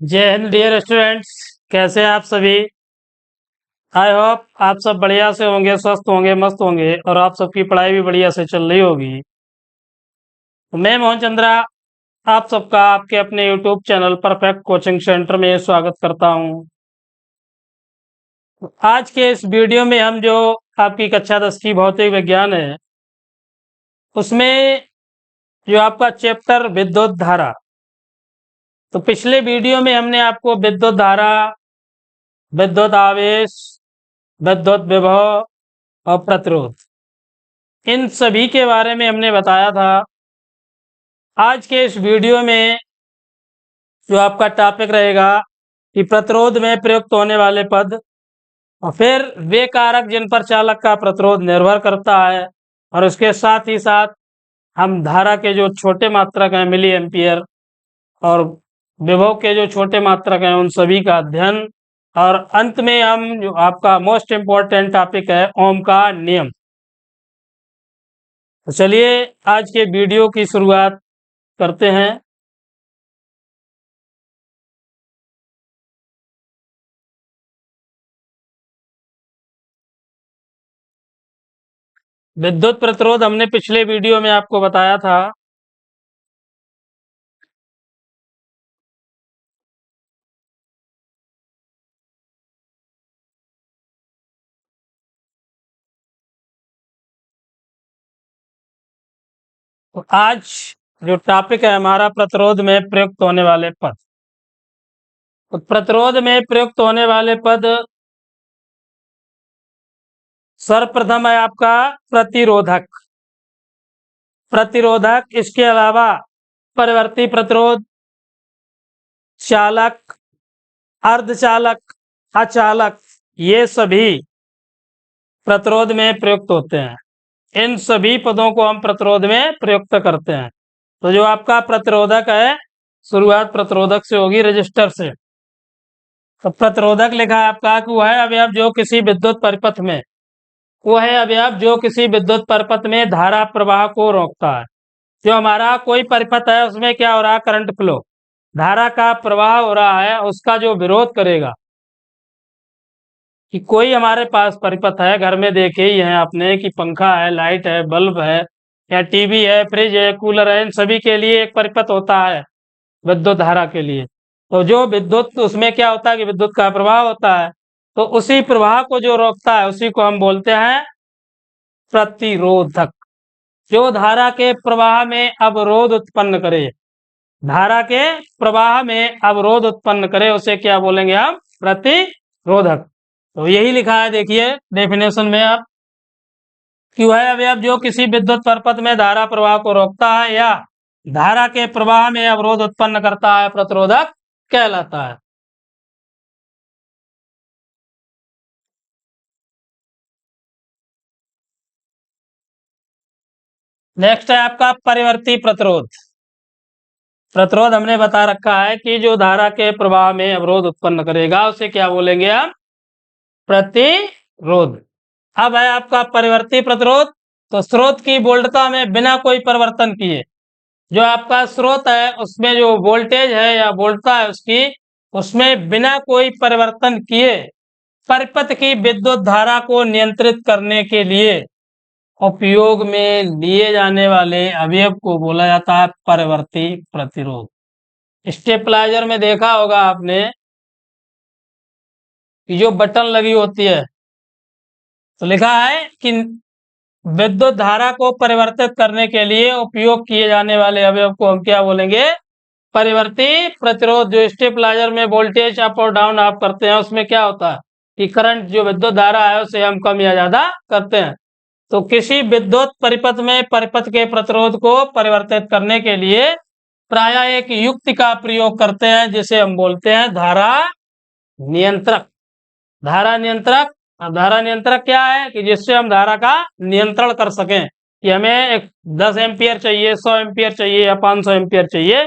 जय Hind dear students. कैसे हैं आप सभी। आई होप आप सब बढ़िया से होंगे, स्वस्थ होंगे, मस्त होंगे और आप सबकी पढ़ाई भी बढ़िया से चल रही होगी। तो मैं मोहन चंद्रा आप सबका आपके अपने YouTube channel perfect coaching centre में स्वागत करता हूं। आज के इस वीडियो में हम जो आपकी कक्षा 10 की भौतिक विज्ञान है उसमें जो आपका चैप्टर विद्युत धारा, तो पिछले वीडियो में हमने आपको विद्युत धारा, विद्युत आवेश, विद्युत विभव और प्रतिरोध, इन सभी के बारे में हमने बताया था। आज के इस वीडियो में जो आपका टॉपिक रहेगा कि प्रतिरोध में प्रयुक्त होने वाले पद और फिर वे कारक जिन पर चालक का प्रतिरोध निर्भर करता है, और उसके साथ ही साथ हम धारा के जो छोटे मात्रक हैं मिली एम्पियर और विभव के जो छोटे मात्रक हैं उन सभी का अध्ययन, और अंत में हम जो आपका मोस्ट इम्पोर्टेंट टॉपिक है ओम का नियम। तो चलिए आज के वीडियो की शुरुआत करते हैं। विद्युत प्रतिरोध हमने पिछले वीडियो में आपको बताया था। तो आज जो टॉपिक है हमारा प्रतिरोध में प्रयुक्त होने वाले पद। तो प्रतिरोध में प्रयुक्त होने वाले पद सर्वप्रथम है आपका प्रतिरोधक। प्रतिरोधक, इसके अलावा परिवर्ती प्रतिरोध, चालक, अर्धचालक, अचालक, ये सभी प्रतिरोध में प्रयुक्त होते हैं। इन सभी पदों को हम प्रतिरोध में प्रयुक्त करते हैं। तो जो आपका प्रतिरोधक है, शुरुआत प्रतिरोधक से होगी, रजिस्टर से। तो प्रतिरोधक लिखा है आपका कि वह अवयव जो किसी विद्युत परिपथ में धारा प्रवाह को रोकता है। जो हमारा कोई परिपथ है उसमें क्या हो रहा है, करंट फ्लो, धारा का प्रवाह हो रहा है, उसका जो विरोध करेगा कि कोई हमारे पास परिपथ है, घर में देखे ही है आपने कि पंखा है, लाइट है, बल्ब है या टीवी है, फ्रिज है, कूलर है, इन सभी के लिए एक परिपथ होता है विद्युत धारा के लिए। तो जो विद्युत, उसमें क्या होता है कि विद्युत का प्रवाह होता है, तो उसी प्रवाह को जो रोकता है उसी को हम बोलते हैं प्रतिरोधक। जो धारा के प्रवाह में अवरोध उत्पन्न करे, धारा के प्रवाह में अवरोध उत्पन्न करे, उसे क्या बोलेंगे हम, प्रतिरोधक। तो यही लिखा है, देखिए डेफिनेशन में आप, कि वह अवयव जो किसी विद्युत परिपथ में धारा प्रवाह को रोकता है या धारा के प्रवाह में अवरोध उत्पन्न करता है, प्रतिरोधक कहलाता है। नेक्स्ट है आपका परिवर्ती प्रतिरोध। प्रतिरोध हमने बता रखा है कि जो धारा के प्रवाह में अवरोध उत्पन्न करेगा उसे क्या बोलेंगे हम, प्रतिरोध। अब है आपका परिवर्ती प्रतिरोध। तो स्रोत की वोल्टता में बिना कोई परिवर्तन किए, जो आपका स्रोत है उसमें जो वोल्टेज है या वोल्टता है उसकी, उसमें बिना कोई परिवर्तन किए परिपथ की विद्युत धारा को नियंत्रित करने के लिए उपयोग में लिए जाने वाले अवयव को बोला जाता है परिवर्ती प्रतिरोध। स्टेपलाइजर में देखा होगा आपने कि जो बटन लगी होती है, तो लिखा है कि विद्युत धारा को परिवर्तित करने के लिए उपयोग किए जाने वाले अवयव को हम क्या बोलेंगे, परिवर्ती प्रतिरोध। जो स्टेपलाइजर में वोल्टेज अप और डाउन आप करते हैं उसमें क्या होता है कि करंट, जो विद्युत धारा है उसे हम कम या ज्यादा करते हैं। तो किसी विद्युत परिपथ में परिपथ के प्रतिरोध को परिवर्तित करने के लिए प्रायः एक युक्ति का प्रयोग करते हैं जिसे हम बोलते हैं धारा नियंत्रक। धारा नियंत्रक। अब धारा नियंत्रक क्या है कि जिससे हम धारा का नियंत्रण कर सकें कि हमें एक 10 एम्पियर चाहिए, 100 एम्पियर चाहिए या 500 एम्पियर चाहिए,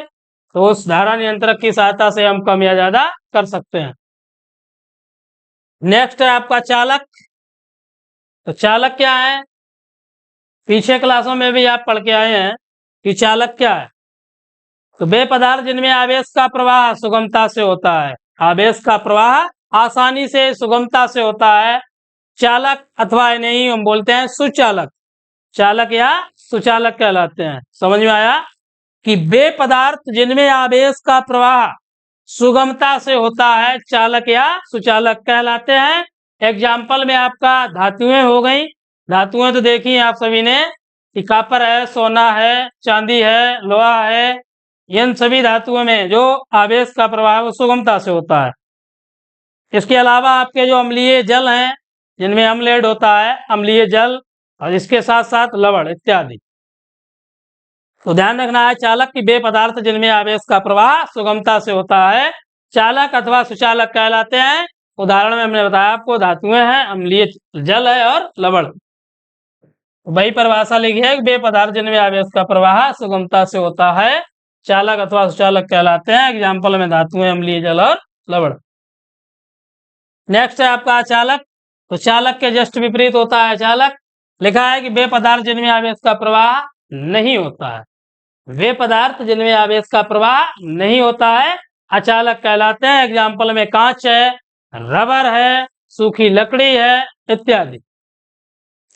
तो उस धारा नियंत्रक की सहायता से हम कम या ज्यादा कर सकते हैं। नेक्स्ट है आपका चालक। तो चालक क्या है, पीछे क्लासों में भी आप पढ़ के आए हैं कि चालक क्या है। तो वे पदार्थ जिनमें आवेश का प्रवाह सुगमता से होता है, आवेश का प्रवाह आसानी से सुगमता से होता है, चालक अथवा इन्हें ही हम बोलते हैं सुचालक, चालक या सुचालक कहलाते हैं। समझ में आया कि वे पदार्थ जिनमें आवेश का प्रवाह सुगमता से होता है चालक या सुचालक कहलाते हैं। एग्जाम्पल में आपका धातुएं हो गई, धातुएं तो देखी आप सभी ने कि कॉपर है, सोना है, चांदी है, लोहा है, इन सभी धातुओं में जो आवेश का प्रवाह वो सुगमता से होता है। इसके अलावा आपके जो अम्लीय जल हैं जिनमें अम्लेड होता है, अम्लीय जल, और इसके साथ साथ लवण इत्यादि। तो ध्यान रखना है चालक की वे पदार्थ जिनमें आवेश का प्रवाह सुगमता से होता है चालक अथवा सुचालक कहलाते हैं। उदाहरण में हमने बताया आपको धातुएं हैं, अम्लीय जल है और लवण। वही परिभाषा लिखी है कि वे पदार्थ जिनमें आवेश का प्रवाह सुगमता से होता है चालक अथवा सुचालक कहलाते हैं। एग्जाम्पल में धातुएं, अम्लीय जल और लवण। नेक्स्ट है आपका अचालक। तो चालक के जस्ट विपरीत होता है चालक। लिखा है कि वे पदार्थ जिनमें आवेश का प्रवाह नहीं होता है, वे पदार्थ जिनमें आवेश का प्रवाह नहीं होता है अचालक कहलाते हैं। एग्जाम्पल में कांच है, रबर है, सूखी लकड़ी है इत्यादि।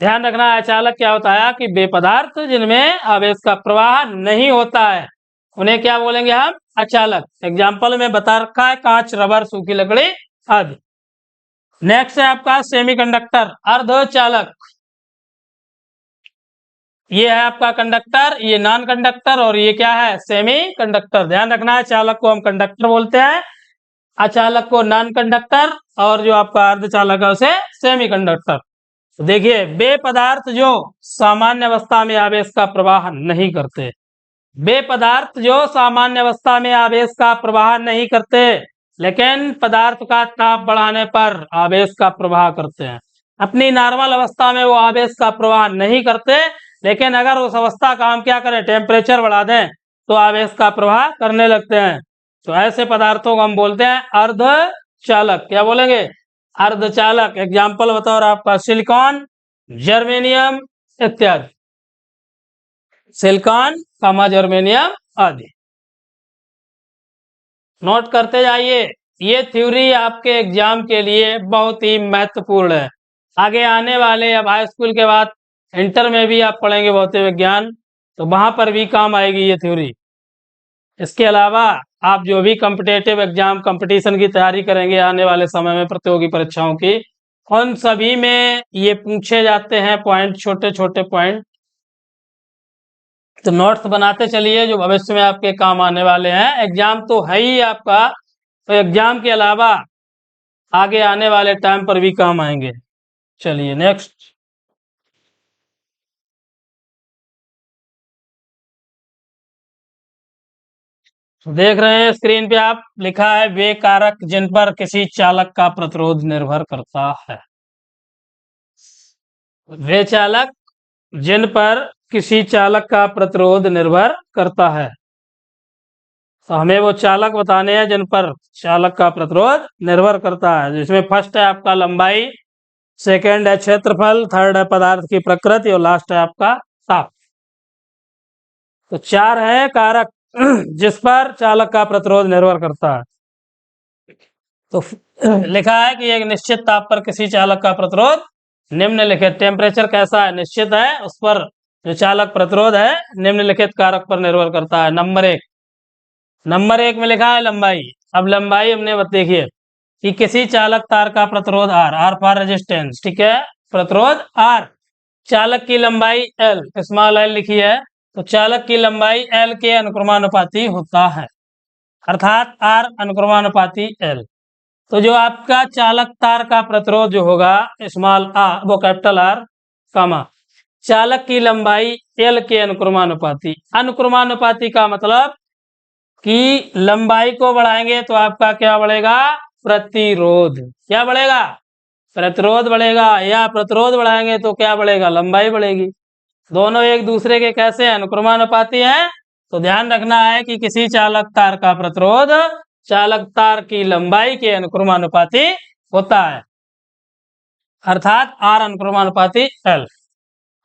ध्यान रखना है अचालक क्या होता है कि वे पदार्थ जिनमें आवेश का प्रवाह नहीं होता है उन्हें क्या बोलेंगे हम, अचालक। एग्जाम्पल में बता रखा है कांच, रबर, सूखी लकड़ी आदि। नेक्स्ट है आपका सेमीकंडक्टर, अर्धचालक। ये है आपका कंडक्टर, ये नॉन कंडक्टर, और ये क्या है, सेमी कंडक्टर। ध्यान रखना है चालक को हम कंडक्टर बोलते हैं, अचालक को नॉन कंडक्टर, और जो आपका अर्धचालक है उसे सेमी कंडक्टर। तो देखिए वे पदार्थ जो सामान्य अवस्था में आवेश का प्रवाह नहीं करते, वे पदार्थ जो सामान्य अवस्था में आवेश का प्रवाह नहीं करते लेकिन पदार्थ का ताप बढ़ाने पर आवेश का प्रवाह करते हैं। अपनी नॉर्मल अवस्था में वो आवेश का प्रवाह नहीं करते, लेकिन अगर उस अवस्था का हम क्या करें, टेम्परेचर बढ़ा दें तो आवेश का प्रवाह करने लगते हैं। तो ऐसे पदार्थों को हम बोलते हैं अर्धचालक। क्या बोलेंगे, अर्धचालक। एग्जाम्पल बताओ आपका सिलिकॉन, जर्मेनियम इत्यादि, सिलिकॉन, जर्मेनियम आदि। नोट करते जाइए, ये थ्योरी आपके एग्जाम के लिए बहुत ही महत्वपूर्ण है। आगे आने वाले अब हाई स्कूल के बाद इंटर में भी आप पढ़ेंगे भौतिक विज्ञान, तो वहां पर भी काम आएगी ये थ्योरी। इसके अलावा आप जो भी कॉम्पिटेटिव एग्जाम कंपटीशन की तैयारी करेंगे आने वाले समय में, प्रतियोगी परीक्षाओं की, उन सभी में ये पूछे जाते हैं पॉइंट, छोटे छोटे पॉइंट। तो नोट्स बनाते चलिए जो भविष्य में आपके काम आने वाले हैं। एग्जाम तो है ही आपका, तो एग्जाम के अलावा आगे आने वाले टाइम पर भी काम आएंगे। चलिए नेक्स्ट। देख रहे हैं स्क्रीन पे आप, लिखा है वे कारक जिन पर किसी चालक का प्रतिरोध निर्भर करता है। वे चालक जिन पर किसी चालक का प्रतिरोध निर्भर करता है। तो हमें वो चालक बताने हैं जिन पर चालक का प्रतिरोध निर्भर करता है। जिसमें फर्स्ट है आपका लंबाई, सेकंड है क्षेत्रफल, थर्ड है पदार्थ की प्रकृति, और लास्ट है आपका ताप। तो चार है कारक जिस पर चालक का प्रतिरोध निर्भर करता है। तो लिखा है कि एक निश्चित ताप पर किसी चालक का प्रतिरोध निम्नलिखित, टेम्परेचर कैसा है, निश्चित है, उस पर जो चालक प्रतिरोध है निम्नलिखित कारक पर निर्भर करता है। नंबर एक में लिखा है लंबाई। अब लंबाई हमने देखिए कि किसी चालक तार का प्रतिरोध आर फॉर रेजिस्टेंस, ठीक है, प्रतिरोध आर, चालक की लंबाई एल, स्मॉल एल लिखी है, तो चालक की लंबाई एल के अनुक्रमानुपाती होता है, अर्थात आर अनुक्रमानुपाती एल। तो जो आपका चालक तार का प्रतिरोध जो होगा स्मॉल आर, वो कैपिटल आर, कामा चालक की लंबाई एल के अनुक्रमानुपाती। अनुक्रमानुपाती का मतलब कि लंबाई को बढ़ाएंगे तो आपका क्या बढ़ेगा, प्रतिरोध। क्या बढ़ेगा, प्रतिरोध बढ़ेगा, या प्रतिरोध बढ़ाएंगे तो क्या बढ़ेगा, लंबाई बढ़ेगी। दोनों एक दूसरे के कैसे अनुक्रमानुपाती हैं। तो ध्यान रखना है कि किसी चालक तार का प्रतिरोध चालक तार की लंबाई के अनुक्रमानुपाती होता है, अर्थात आर अनुक्रमानुपाती एल।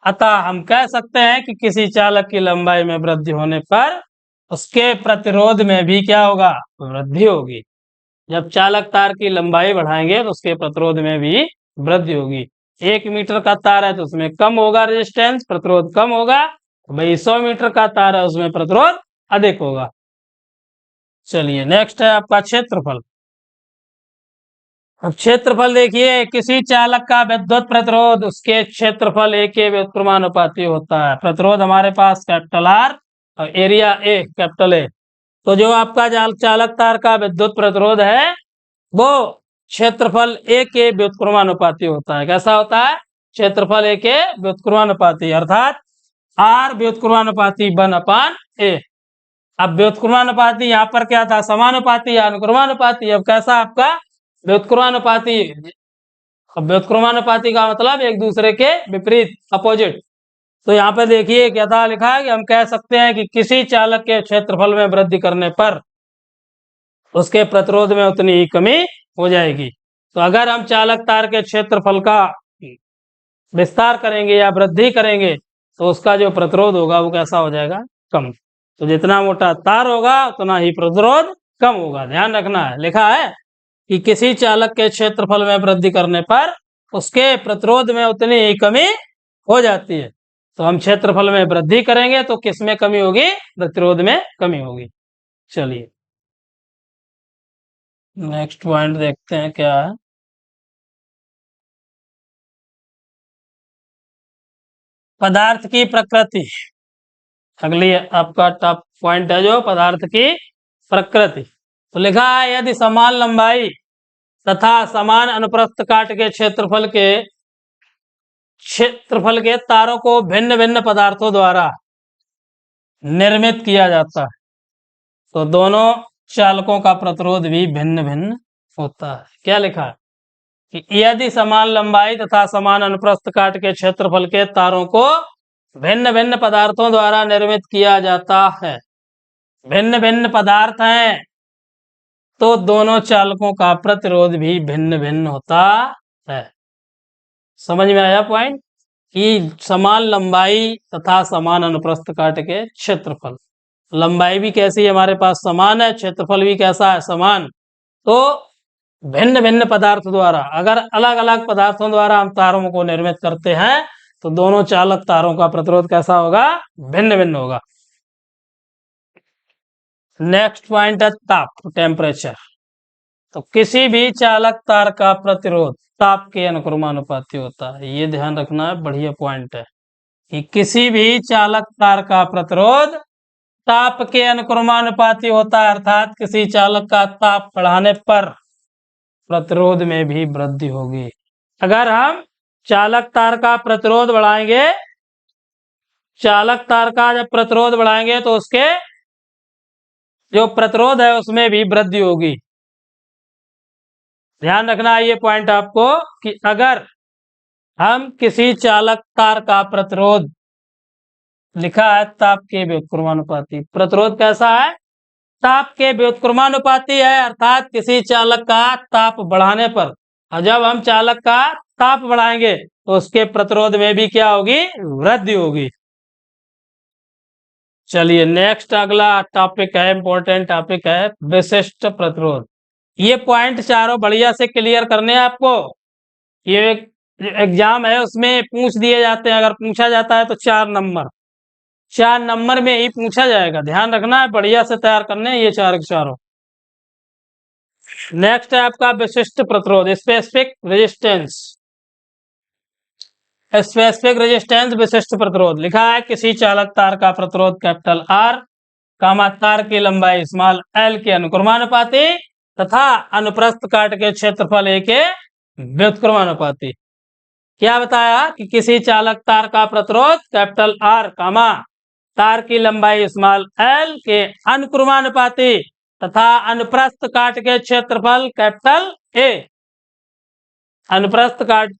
अतः हम कह सकते हैं कि किसी चालक की लंबाई में वृद्धि होने पर उसके प्रतिरोध में भी क्या होगा, वृद्धि होगी। जब चालक तार की लंबाई बढ़ाएंगे तो उसके प्रतिरोध में भी वृद्धि होगी। 1 मीटर का तार है तो उसमें कम होगा रेजिस्टेंस, प्रतिरोध कम होगा। भाई 100 मीटर का तार है उसमें प्रतिरोध अधिक होगा। चलिए नेक्स्ट है आपका क्षेत्रफल। अब क्षेत्रफल देखिए, किसी चालक का विद्युत प्रतिरोध उसके क्षेत्रफल ए के व्युत्क्रमानुपाती होता है। प्रतिरोध हमारे पास कैपिटल आर और एरिया ए कैपिटल ए। तो जो आपका चालक तार का विद्युत प्रतिरोध है वो क्षेत्रफल ए के व्युत्क्रमानुपाती होता है। कैसा होता है, क्षेत्रफल ए के व्युत्क्रमानुपाती, अर्थात आर व्युत्क्रमानुपाती 1/a। अब व्युत्क्रमानुपाती यहाँ पर क्या था, समानुपाती या अनुक्रमानुपाती। अब कैसा आपका व्युत्क्रमानुपाती, अब व्युत्क्रमानुपाती का मतलब एक दूसरे के विपरीत, अपोजिट। तो यहाँ पे देखिए क्या था लिखा है कि हम कह सकते हैं कि किसी चालक के क्षेत्रफल में वृद्धि करने पर उसके प्रतिरोध में उतनी ही कमी हो जाएगी। तो अगर हम चालक तार के क्षेत्रफल का विस्तार करेंगे या वृद्धि करेंगे तो उसका जो प्रतिरोध होगा वो कैसा हो जाएगा, कम। तो जितना मोटा तार होगा उतना ही प्रतिरोध कम होगा। ध्यान रखना है, लिखा है कि किसी चालक के क्षेत्रफल में वृद्धि करने पर उसके प्रतिरोध में उतनी ही कमी हो जाती है। तो हम क्षेत्रफल में वृद्धि करेंगे तो किस में कमी होगी, प्रतिरोध में कमी होगी। चलिए नेक्स्ट पॉइंट देखते हैं क्या है। पदार्थ की प्रकृति, अगली आपका टॉप पॉइंट है जो पदार्थ की प्रकृति। तो लिखा है यदि समान लंबाई तथा समान अनुप्रस्थ काट के क्षेत्रफल के तारों को भिन्न भिन्न पदार्थों द्वारा निर्मित किया जाता है तो दोनों चालकों का प्रतिरोध भी भिन्न भिन्न होता है। क्या लिखा है कि यदि समान लंबाई तथा समान अनुप्रस्थ काट के क्षेत्रफल के तारों को भिन्न भिन्न पदार्थों द्वारा निर्मित किया जाता है, भिन्न भिन्न पदार्थ हैं तो दोनों चालकों का प्रतिरोध भी भिन्न भिन्न होता है। समझ में आया पॉइंट, कि समान लंबाई तथा समान अनुप्रस्थ काट के क्षेत्रफल, लंबाई भी कैसी है हमारे पास समान है, क्षेत्रफल भी कैसा है समान। तो भिन्न भिन्न पदार्थ द्वारा, अगर अलग अलग पदार्थों द्वारा हम तारों को निर्मित करते हैं तो दोनों चालक तारों का प्रतिरोध कैसा होगा, भिन्न भिन्न होगा। नेक्स्ट पॉइंट है ताप, टेम्परेचर। तो किसी भी चालक तार का प्रतिरोध ताप के अनुक्रमानुपाती होता है। ये ध्यान रखना है, बढ़िया पॉइंट है कि किसी भी चालक तार का प्रतिरोध ताप के अनुक्रमानुपाती होता है, अर्थात किसी चालक का ताप बढ़ाने पर प्रतिरोध में भी वृद्धि होगी। अगर हम चालक तार का प्रतिरोध बढ़ाएंगे, चालक तार का जब प्रतिरोध बढ़ाएंगे तो उसके जो प्रतिरोध है उसमें भी वृद्धि होगी। ध्यान रखना है ये पॉइंट आपको कि अगर हम किसी चालक तार का प्रतिरोध, लिखा है ताप के व्युत्क्रमानुपाती, प्रतिरोध कैसा है, ताप के व्युत्क्रमानुपाती है, अर्थात किसी चालक का ताप बढ़ाने पर, और जब हम चालक का ताप बढ़ाएंगे तो उसके प्रतिरोध में भी क्या होगी, वृद्धि होगी। चलिए नेक्स्ट अगला टॉपिक है, इंपॉर्टेंट टॉपिक है विशिष्ट प्रतिरोध। ये पॉइंट चारों बढ़िया से क्लियर करने हैं आपको। ये एग्जाम है उसमें पूछ दिए जाते हैं, अगर पूछा जाता है तो 4 नंबर में ही पूछा जाएगा। ध्यान रखना है, बढ़िया से तैयार करने हैं ये चारों। नेक्स्ट है आपका विशिष्ट प्रतिरोध, स्पेसिफिक रेजिस्टेंस। स्पेसिफिक रेजिस्टेंस विशिष्ट प्रतिरोध, लिखा है किसी चालक तार का प्रतिरोध कैपिटल आर कामा तार की लंबाई स्मॉल एल के अनुक्रमानुपाती तथा अनुप्रस्थ काट के क्षेत्रफल ए के व्युत्क्रमानुपाती। क्या बताया कि किसी चालक तार का प्रतिरोध कैपिटल आर कामा तार की लंबाई स्मॉल एल के अनुक्रमानुपाती तथा अनुप्रस्थ काट के क्षेत्रफल कैपिटल ए, अनुप्रस्थ काट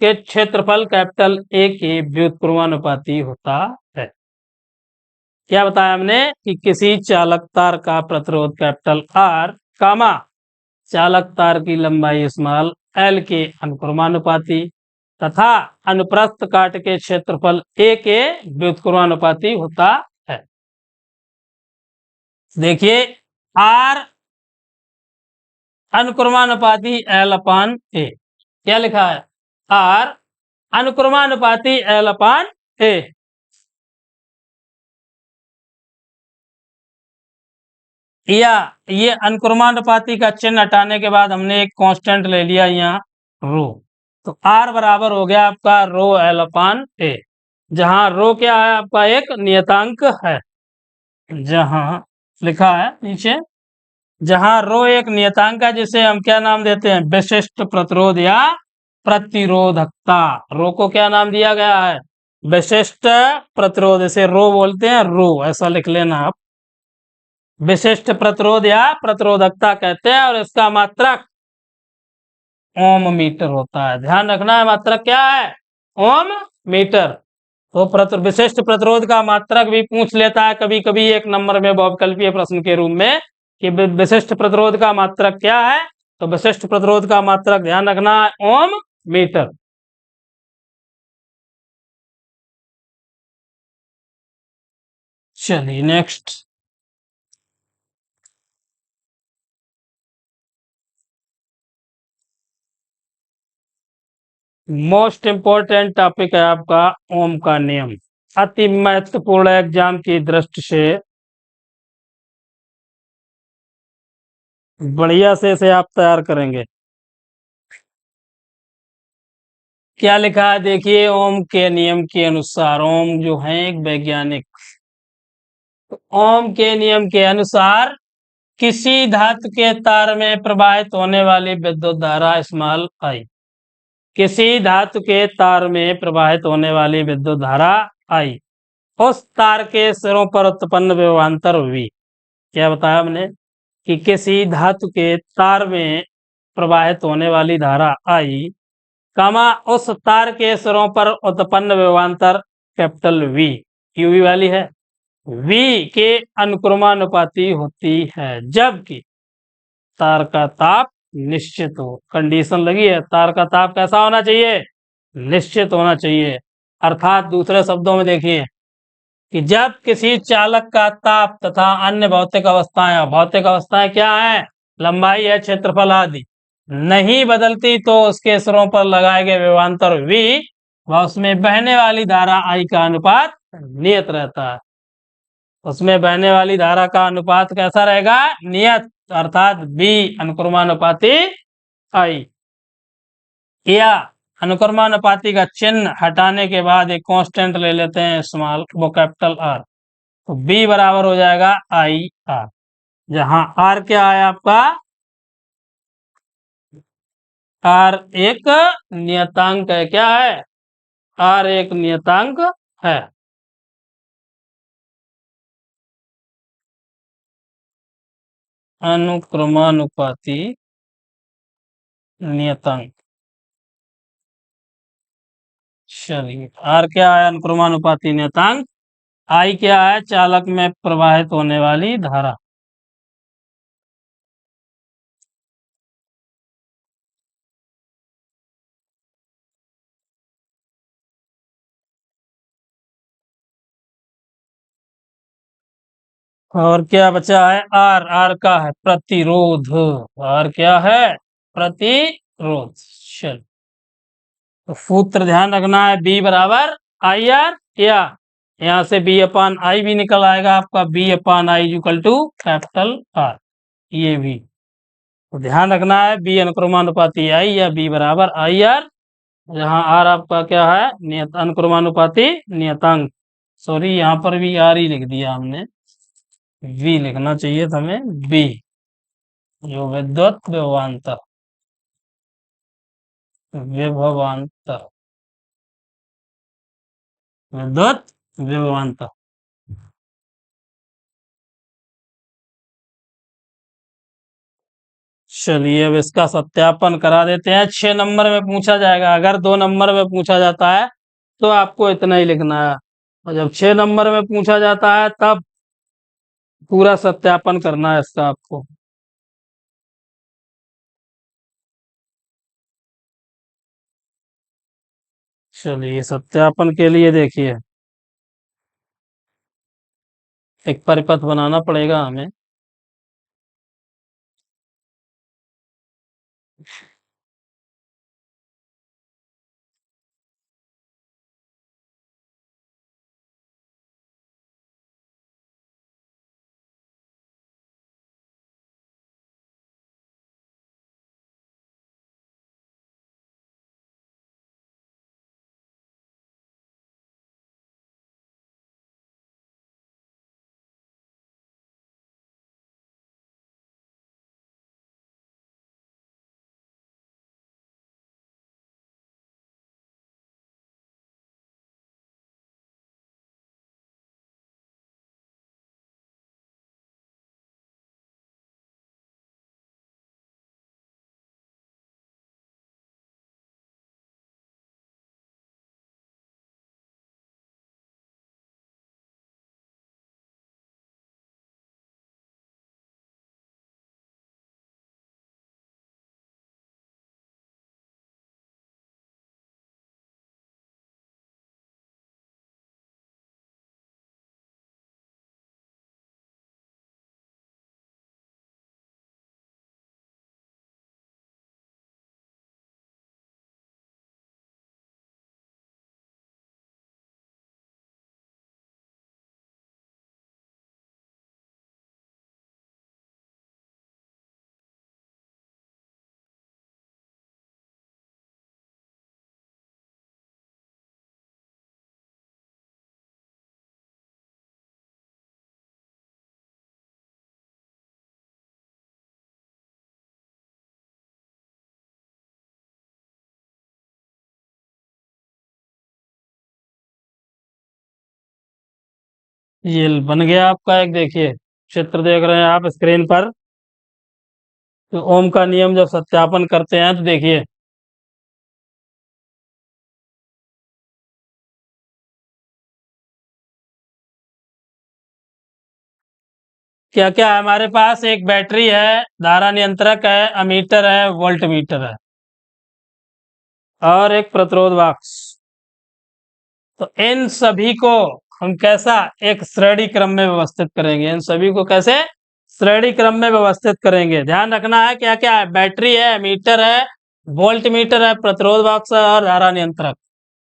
के क्षेत्रफल कैपिटल ए के व्युत्क्रमानुपाती होता है। क्या बताया हमने कि किसी चालक तार का प्रतिरोध कैपिटल आर कामा चालक तार की लंबाई स्मॉल एल के अनुक्रमानुपाती तथा अनुप्रस्थ काट के क्षेत्रफल ए के व्युत्क्रमानुपाती होता है। देखिए आर अनुक्रमानुपाती एल अपान ए, क्या लिखा है, आर अनुक्रमानुपाती एल अपान ए। या ये अनुक्रमानुपाती का चिन्ह हटाने के बाद हमने एक कांस्टेंट ले लिया यहाँ रो, तो आर बराबर हो गया आपका रो एल अपान ए, जहां रो क्या है आपका एक नियतांक है, जहां लिखा है नीचे, जहां रो एक नियतांक है जिसे हम क्या नाम देते हैं, विशिष्ट प्रतिरोध या प्रतिरोधकता। रो को क्या नाम दिया गया है, विशिष्ट प्रतिरोध, इसे रो बोलते हैं, रो ऐसा लिख लेना आप, विशिष्ट प्रतिरोध या प्रतिरोधकता कहते हैं, और इसका मात्रक ओम मीटर होता है। ध्यान रखना है मात्रक क्या है, ओम मीटर। तो विशिष्ट प्रतिरोध का मात्रक भी पूछ लेता है कभी कभी एक नंबर में बहुविकल्पीय प्रश्न के रूप में कि विशिष्ट प्रतिरोध का मात्रक क्या है, तो विशिष्ट प्रतिरोध का मात्रक ध्यान रखना है ओम मीटर। चलिए नेक्स्ट, मोस्ट इंपॉर्टेंट टॉपिक है आपका ओम का नियम, अति महत्वपूर्ण एग्जाम की दृष्टि से, बढ़िया से इसे आप तैयार करेंगे। क्या लिखा है देखिए, ओम के नियम के अनुसार, ओम जो है एक वैज्ञानिक, ओम के नियम के अनुसार किसी धातु के तार में प्रवाहित होने वाली विद्युत धारा स्मॉल आई, किसी धातु के तार में प्रवाहित होने वाली विद्युत धारा आई, उस तार के सिरों पर उत्पन्न विभवांतर वी। क्या बताया हमने कि किसी धातु के तार में प्रवाहित होने वाली धारा आई, कामा उस तार के सिरों पर उत्पन्न विभवांतर कैपिटल वी, यूवी वाली है, वी के अनुक्रमानुपाती होती है, जबकि तार का ताप निश्चित हो। कंडीशन लगी है, तार का ताप कैसा होना चाहिए, निश्चित होना चाहिए। अर्थात दूसरे शब्दों में देखिए कि जब किसी चालक का ताप तथा अन्य भौतिक अवस्थाएं क्या है, लंबाई है, क्षेत्रफल आदि नहीं बदलती, तो उसके सिरों पर लगाए गए विभवांतर वी व उसमें बहने वाली धारा आई का अनुपात नियत रहता है। उसमें बहने वाली धारा का अनुपात कैसा रहेगा, नियत, अर्थात बी अनुक्रमानुपाती आई। या अनुक्रमानुपाती का चिन्ह हटाने के बाद एक कांस्टेंट ले लेते हैं स्मॉल, वो कैपिटल आर, तो बी बराबर हो जाएगा आई आर, जहां आर क्या है आपका, आर एक नियतांक है, क्या है, आर एक नियतांक है। अनुक्रमानुपाती नियतांक, चलिए आर क्या है, अनुक्रमानुपाती नियतांक, आई क्या है, चालक में प्रवाहित होने वाली धारा। और क्या बचा है, आर, आर का है प्रतिरोध, आर क्या है, प्रतिरोध। चल, तो सूत्र ध्यान रखना है, बी बराबर आई आर, या यहाँ से बी अपान आई भी निकल आएगा आपका, B upon I equal to capital R, ये भी तो ध्यान रखना है, बी अनुक्रमानुपाती आई या बी बराबर आई आर, जहाँ आर आपका क्या है, नियत अनुक्रमानुपाती नियतांक, सॉरी यहाँ पर भी आर ही लिख दिया हमने, वी लिखना चाहिए था हमें, बी जो विद्युत विभवांतर, विभवांतर, विद्युत विभवांतर। चलिए अब इसका सत्यापन करा देते हैं, 6 नंबर में पूछा जाएगा, अगर 2 नंबर में पूछा जाता है तो आपको इतना ही लिखना है, और जब 6 नंबर में पूछा जाता है तब पूरा सत्यापन करना है इसका आपको। चलिए सत्यापन के लिए देखिए, एक परिपथ बनाना पड़ेगा हमें। ये बन गया आपका एक, देखिए चित्र देख रहे हैं आप स्क्रीन पर। तो ओम का नियम जब सत्यापन करते हैं तो देखिए क्या क्या है हमारे पास। एक बैटरी है, धारा नियंत्रक है, अमीटर है, वोल्ट मीटर है, और एक प्रतिरोध बॉक्स। तो इन सभी को हम कैसा एक श्रेणी क्रम में व्यवस्थित करेंगे। इन सभी को कैसे श्रेणी क्रम में व्यवस्थित करेंगे। ध्यान रखना है क्या क्या है। बैटरी है, मीटर है, वोल्ट मीटर है, प्रतिरोध बॉक्स है, और धारा नियंत्रक।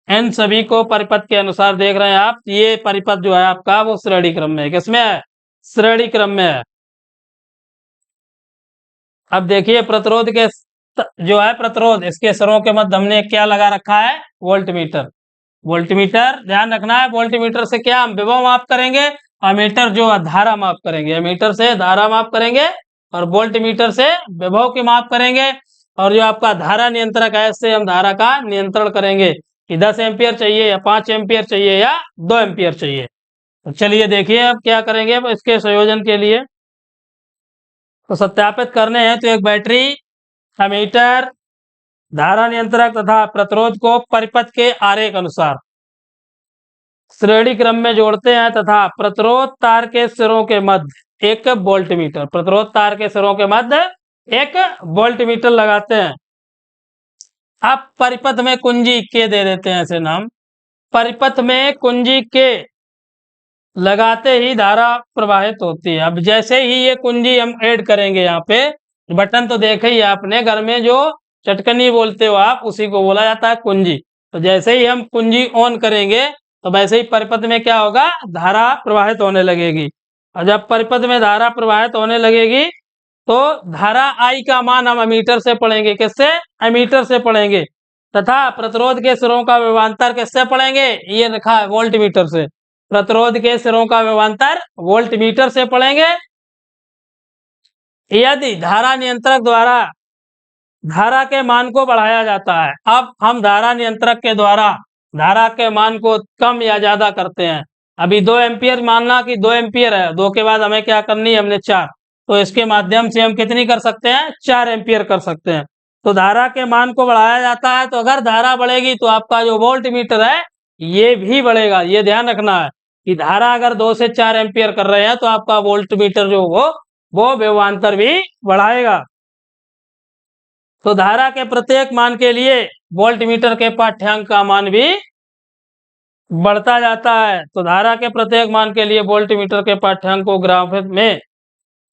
इन सभी को परिपथ के अनुसार देख रहे हैं आप। ये परिपथ जो है आपका वो श्रेणी क्रम में है। किसमें है? श्रेणी क्रम में है। अब देखिए प्रतिरोध के जो है प्रतिरोध, इसके सिरों के मध्य हमने क्या लगा रखा है? Volt meter. वोल्ट मीटर ध्यान रखना है। वोल्ट मीटर से क्या हम विभव माप करेंगे, और मीटर जो है धारा माप करेंगे। मीटर से धारा माप करेंगे और वोल्ट मीटर से विभव की माप करेंगे। और जो आपका धारा नियंत्रक है, इससे हम धारा का नियंत्रण करेंगे कि 10 एम्पियर चाहिए या 5 एम्पियर चाहिए या 2 एम्पियर चाहिए। तो चलिए देखिए अब क्या करेंगे। अब इसके संयोजन के लिए तो सत्यापित करने हैं तो एक बैटरी, एमीटर, धारा नियंत्रक तथा प्रतिरोध को परिपथ के आरेख अनुसार श्रेणी क्रम में जोड़ते हैं तथा प्रतिरोध तार के सिरों के मध्य एक वोल्ट मीटर, प्रतिरोध तार के सिरों के मध्य एक वोल्ट मीटर लगाते हैं। अब परिपथ में कुंजी के दे देते हैं ऐसे नाम। परिपथ में कुंजी के लगाते ही धारा प्रवाहित होती है। अब जैसे ही ये कुंजी हम ऐड करेंगे, यहाँ पे बटन तो देखे ही आपने, घर में जो चटकनी बोलते हो आप, उसी को बोला जाता है कुंजी। तो जैसे ही हम कुंजी ऑन करेंगे तो वैसे ही परिपथ में क्या होगा? धारा प्रवाहित होने लगेगी। और जब परिपथ में धारा प्रवाहित होने लगेगी तो धारा आई का मान हम एमीटर से पढ़ेंगे। किससे? एमीटर से पढ़ेंगे। तथा प्रतिरोध के सिरों का विभवांतर किससे पढ़ेंगे? ये लिखा है वोल्ट मीटर से। प्रतिरोध के सिरों का विभवांतर वोल्ट मीटर से पढ़ेंगे। यदि धारा नियंत्रक द्वारा धारा के मान को बढ़ाया जाता है, अब हम धारा नियंत्रक के द्वारा धारा के मान को कम या ज्यादा करते हैं। अभी 2 एम्पियर मानना कि 2 एम्पियर है, 2 के बाद हमें क्या करनी है? हमने 4। तो इसके माध्यम से हम कितनी कर सकते हैं? 4 एम्पियर कर सकते हैं। तो धारा के मान को बढ़ाया जाता है। तो अगर धारा बढ़ेगी तो आपका जो वोल्ट मीटर है ये भी बढ़ेगा। ये ध्यान रखना है कि धारा अगर 2 से 4 एम्पियर कर रहे हैं तो आपका वोल्ट मीटर जो वो विभवांतर भी बढ़ाएगा। तो धारा के प्रत्येक मान के लिए वोल्ट मीटर के पाठ्यांक का मान भी बढ़ता जाता है। तो धारा के प्रत्येक मान के लिए वोल्ट मीटर के पाठ्यांक को ग्राफ में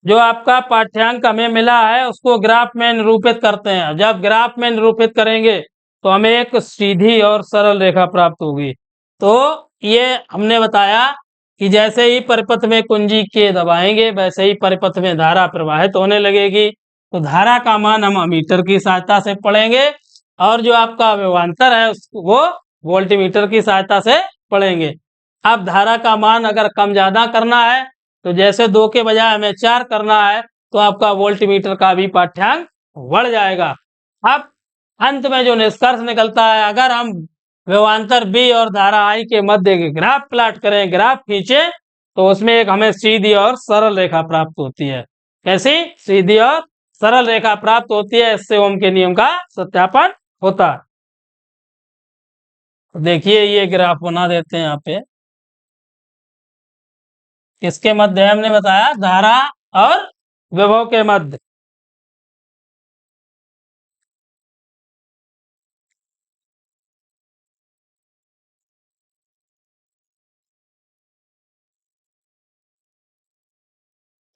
जो आपका पाठ्यांक हमें मिला है उसको ग्राफ में निरूपित करते हैं। जब ग्राफ में निरूपित करेंगे तो हमें एक सीधी और सरल रेखा प्राप्त होगी। तो ये हमने बताया कि जैसे ही परिपथ में कुंजी के दबाएंगे वैसे ही परिपथ में धारा प्रवाहित होने लगेगी। तो धारा का मान हम अमीटर की सहायता से पढ़ेंगे और जो आपका विभवांतर है उसको वो वोल्टमीटर की सहायता से पढ़ेंगे। अब धारा का मान अगर कम ज्यादा करना है तो जैसे 2 के बजाय हमें 4 करना है तो आपका वोल्टमीटर का भी पाठ्यांक बढ़ जाएगा। अब अंत में जो निष्कर्ष निकलता है, अगर हम विभवांतर बी और धारा आई के मध्य के ग्राफ प्लॉट करें, ग्राफ खींचे, तो उसमें एक हमें सीधी और सरल रेखा प्राप्त होती है। कैसी? सीधी और सरल रेखा प्राप्त होती है। इससे ओम के नियम का सत्यापन होता है। देखिए ये ग्राफ बना देते हैं यहाँ पे। इसके मध्य हमने बताया धारा और विभव के मध्य।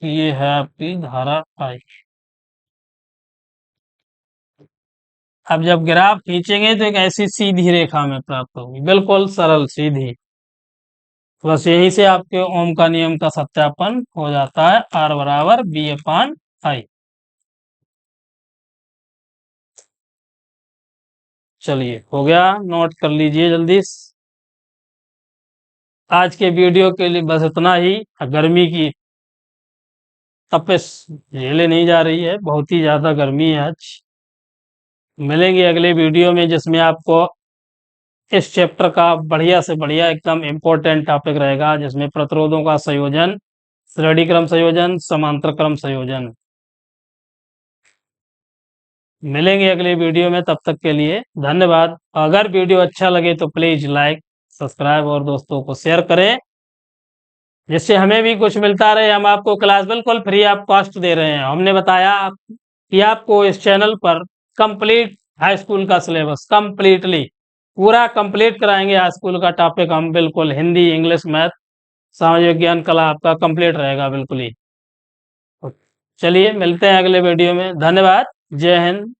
ये है आपकी धारा आई। अब जब ग्राफ खींचेंगे तो एक ऐसी सीधी रेखा में प्राप्त होगी, बिल्कुल सरल सीधी। बस यहीं से आपके ओम का नियम का सत्यापन हो जाता है। R बराबर B/I। चलिए हो गया, नोट कर लीजिए जल्दी। आज के वीडियो के लिए बस इतना ही। गर्मी की तपिश झेले नहीं जा रही है, बहुत ही ज्यादा गर्मी है आज। मिलेंगे अगले वीडियो में जिसमें आपको इस चैप्टर का बढ़िया से बढ़िया एकदम इम्पोर्टेंट टॉपिक रहेगा, जिसमें प्रतिरोधों का संयोजन, श्रेणी क्रम संयोजन, समांतर क्रम संयोजन। मिलेंगे अगले वीडियो में, तब तक के लिए धन्यवाद। अगर वीडियो अच्छा लगे तो प्लीज लाइक, सब्सक्राइब और दोस्तों को शेयर करें, जिससे हमें भी कुछ मिलता रहे। हम आपको क्लास बिल्कुल फ्री ऑफ कॉस्ट दे रहे हैं। हमने बताया कि आपको इस चैनल पर कंप्लीट हाई स्कूल का सिलेबस कंप्लीटली पूरा कंप्लीट कराएंगे। हाई स्कूल का टॉपिक हम बिल्कुल हिंदी, इंग्लिश, मैथ, सामाजिक विज्ञान, कला आपका कंप्लीट रहेगा बिल्कुल ही। चलिए मिलते हैं अगले वीडियो में। धन्यवाद। जय हिंद।